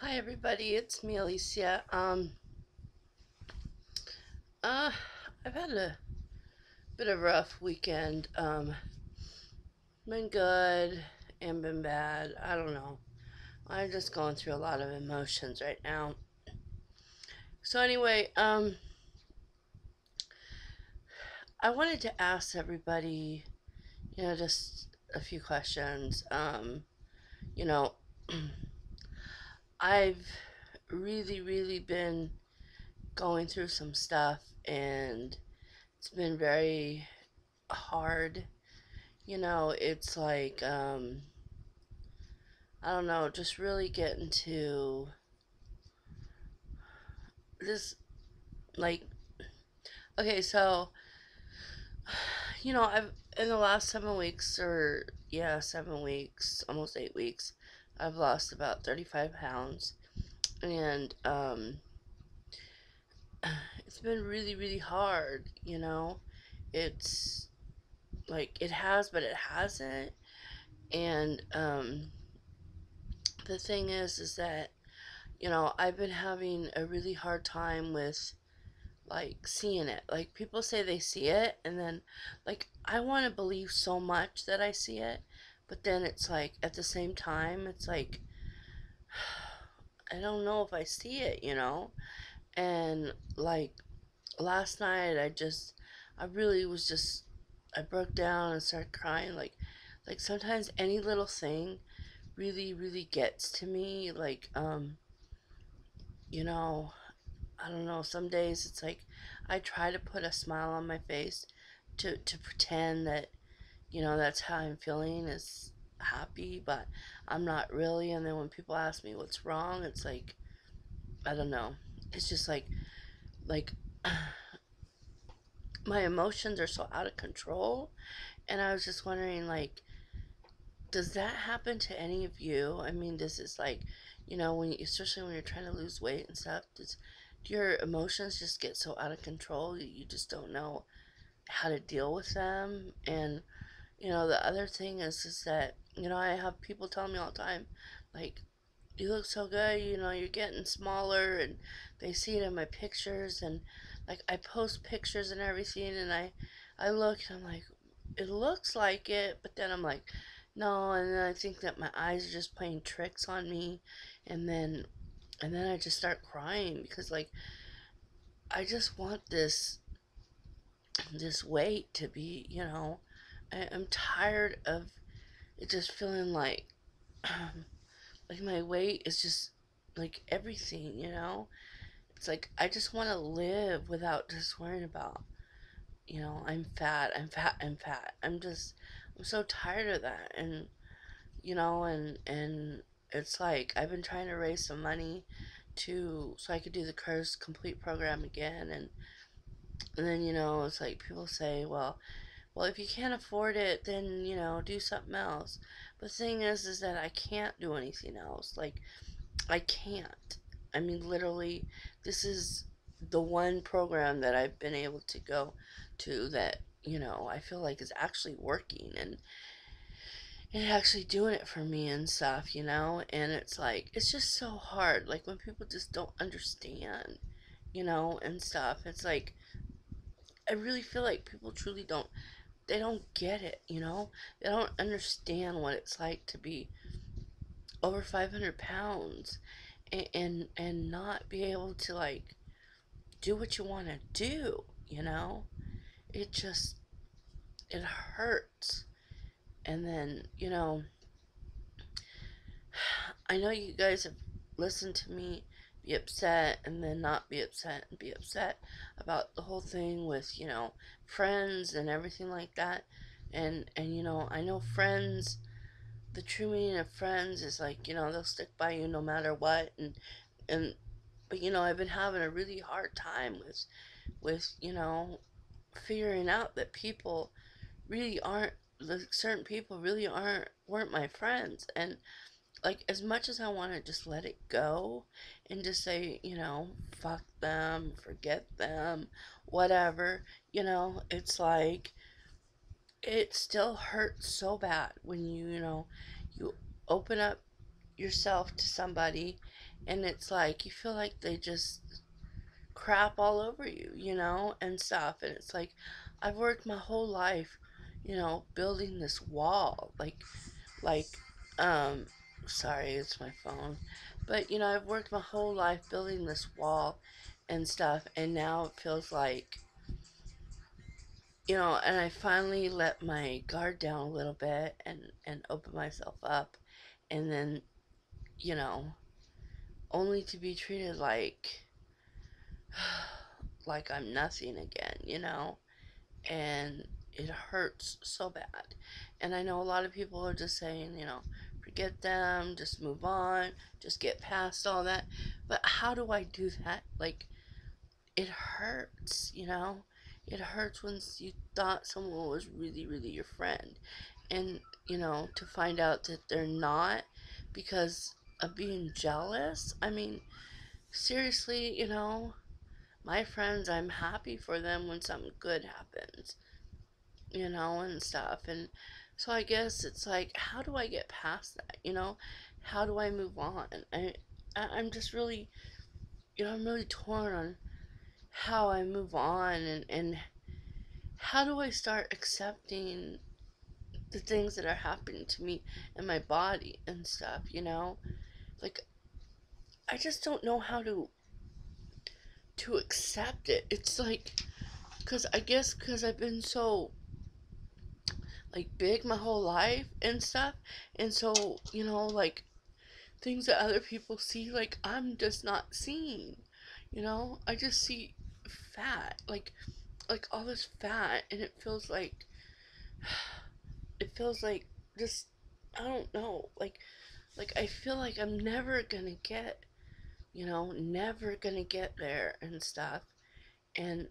Hi everybody, it's me Alicia. Uh, I've had a bit of a rough weekend. Been good and been bad. I don't know. I'm just going through a lot of emotions right now. So anyway, I wanted to ask everybody, just a few questions. You know, I've really been going through some stuff and it's been very hard. It's like, I don't know, just really getting to this, like, okay, so, I've, in the last 7 weeks, or, yeah, 7 weeks, almost 8 weeks, I've lost about 35 pounds, and, it's been really hard. It's, like, it has, but it hasn't, and, the thing is that, I've been having a really hard time with like seeing it. Like people say they see it and then like I want to believe so much that I see it, but then it's like at the same time it's like I don't know if I see it. And like last night I really was just I broke down and started crying like sometimes any little thing really gets to me you know I don't know. Some days it's like I try to put a smile on my face to pretend that that's how I'm feeling is happy, but I'm not really. And then when people ask me what's wrong, it's like I don't know. It's just like my emotions are so out of control, and I was just wondering like does that happen to any of you? I mean, this is like, when especially when you're trying to lose weight and stuff, do your emotions just get so out of control you just don't know how to deal with them? And the other thing is that I have people telling me all the time, like, you look so good, you're getting smaller, and they see it in my pictures, and like I post pictures and everything, and I look and I'm like, it looks like it, but then I'm like, no, and then I think that my eyes are just playing tricks on me, and then I just start crying because like I just want this weight to be, I'm tired of it just feeling like my weight is just like everything. It's like I just want to live without just worrying about, I'm fat, I'm fat, I'm fat. I'm so tired of that. And, and it's like I've been trying to raise some money so I could do the Curves Complete program again. And then, it's like people say, well, if you can't afford it, then, do something else. But the thing is that I can't do anything else. Like, I can't. I mean, literally, this is the one program that I've been able to go to that, I feel like is actually working and actually doing it for me and stuff. And it's like, it's just so hard. Like, when people just don't understand, and stuff, it's like, I really feel like people truly they don't get it. They don't understand what it's like to be over 500 pounds and not be able to like do what you want to do. It just it hurts. And then I know you guys have listened to me be upset and then not be upset and be upset about the whole thing with friends and everything like that. And I know friends, the true meaning of friends is like they'll stick by you no matter what. And but I've been having a really hard time with figuring out that people really aren't certain people really weren't my friends. And like as much as I want to just let it go and just say fuck them, forget them, whatever, it's like it still hurts so bad when you open up yourself to somebody, and it's like you feel like they just crap all over you, and stuff. And it's like I've worked my whole life, building this wall, like um sorry, it's my phone. But I've worked my whole life building this wall and stuff, and now it feels like, and I finally let my guard down a little bit and open myself up, and then, you know, only to be treated like I'm nothing again, and it hurts so bad. And I know a lot of people are just saying, forget them, just move on, just get past all that. But how do I do that? Like, it hurts, It hurts when you thought someone was really, really your friend. And, to find out that they're not because of being jealous. I mean, seriously, my friends, I'm happy for them when something good happens, and stuff. And so I guess it's like, how do I get past that? How do I move on? I'm just really, I'm really torn on how I move on, and how do I start accepting the things that are happening to me and my body and stuff. Like, I just don't know how to accept it. It's like, because I guess because I've been so like big my whole life and stuff, and so like things that other people see, like I'm just not seeing. I just see fat, like all this fat, and it feels like just, I don't know, like I feel like I'm never gonna get, never gonna get there and stuff. And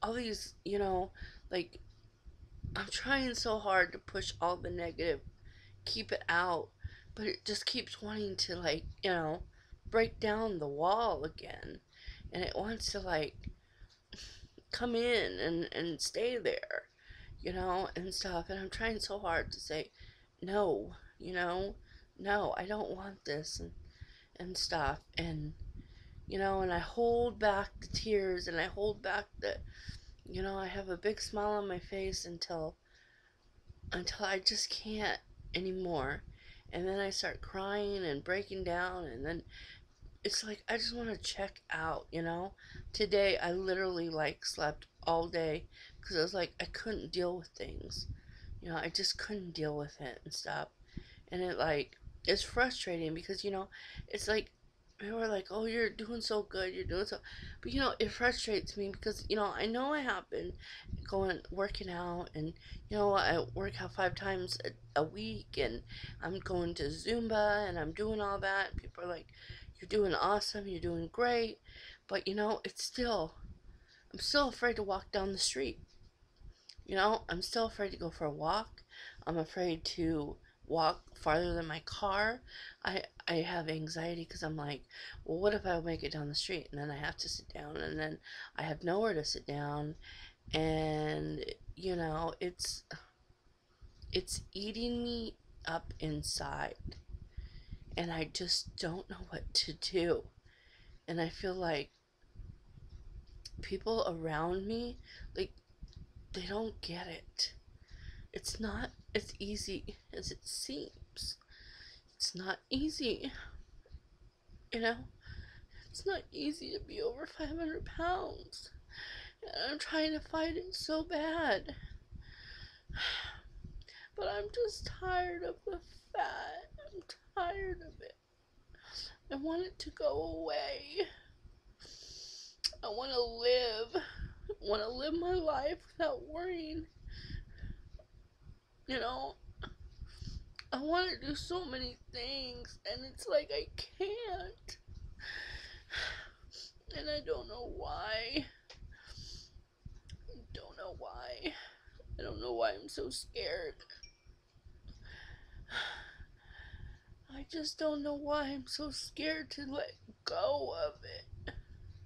all these, like, I'm trying so hard to push all the negative, keep it out, but it just keeps wanting to, like, break down the wall again. And it wants to, like, come in and stay there, and stuff. And I'm trying so hard to say, no, no, I don't want this, and stuff. And I hold back the tears, and I hold back I have a big smile on my face until I just can't anymore. And then I start crying and breaking down, and then it's like I just want to check out. Today I literally like slept all day because I was like I couldn't deal with things. I just couldn't deal with it and stuff. And it's frustrating because it's like people are like, "Oh, you're doing so good, you're doing so," but it frustrates me because I know I have been going working out, and I work out 5 times a week, and I'm going to Zumba, and I'm doing all that. And people are like, "You're doing awesome, you're doing great," but it's still, I'm still afraid to walk down the street. I'm still afraid to go for a walk. I'm afraid to walk farther than my car. I have anxiety because I'm like, well, what if I make it down the street and then I have to sit down, and then I have nowhere to sit down, and it's eating me up inside, and I just don't know what to do. And I feel like people around me, like, they don't get it. It's not as easy as it seems. It's not easy, you know? It's not easy to be over 500 pounds. And I'm trying to fight it so bad. But I'm just tired of the fat. I'm tired of it. I want it to go away. I want to live. I want to live my life without worrying. You know, I want to do so many things, and it's like I can't. And I don't know why. I don't know why. I don't know why I'm so scared. I just don't know why I'm so scared to let go of it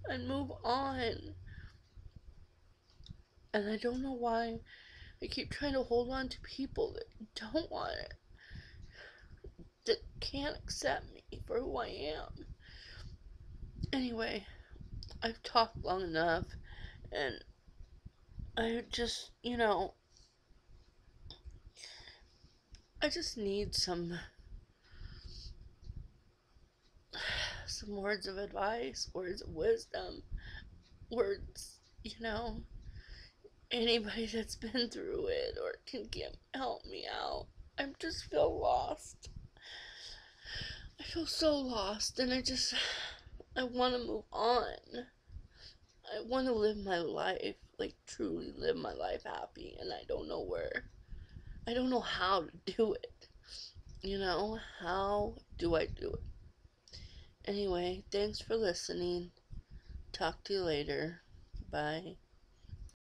and move on. And I don't know why I keep trying to hold on to people that don't want it. that can't accept me for who I am. Anyway, I've talked long enough, and I just, I just need some words of advice, words of wisdom, words, anybody that's been through it or can help me out. I just feel lost. I feel so lost, and I want to move on. I want to live my life, like truly live my life happy, and I don't know where. I don't know how to do it. How do I do it? Anyway, thanks for listening. Talk to you later. Bye.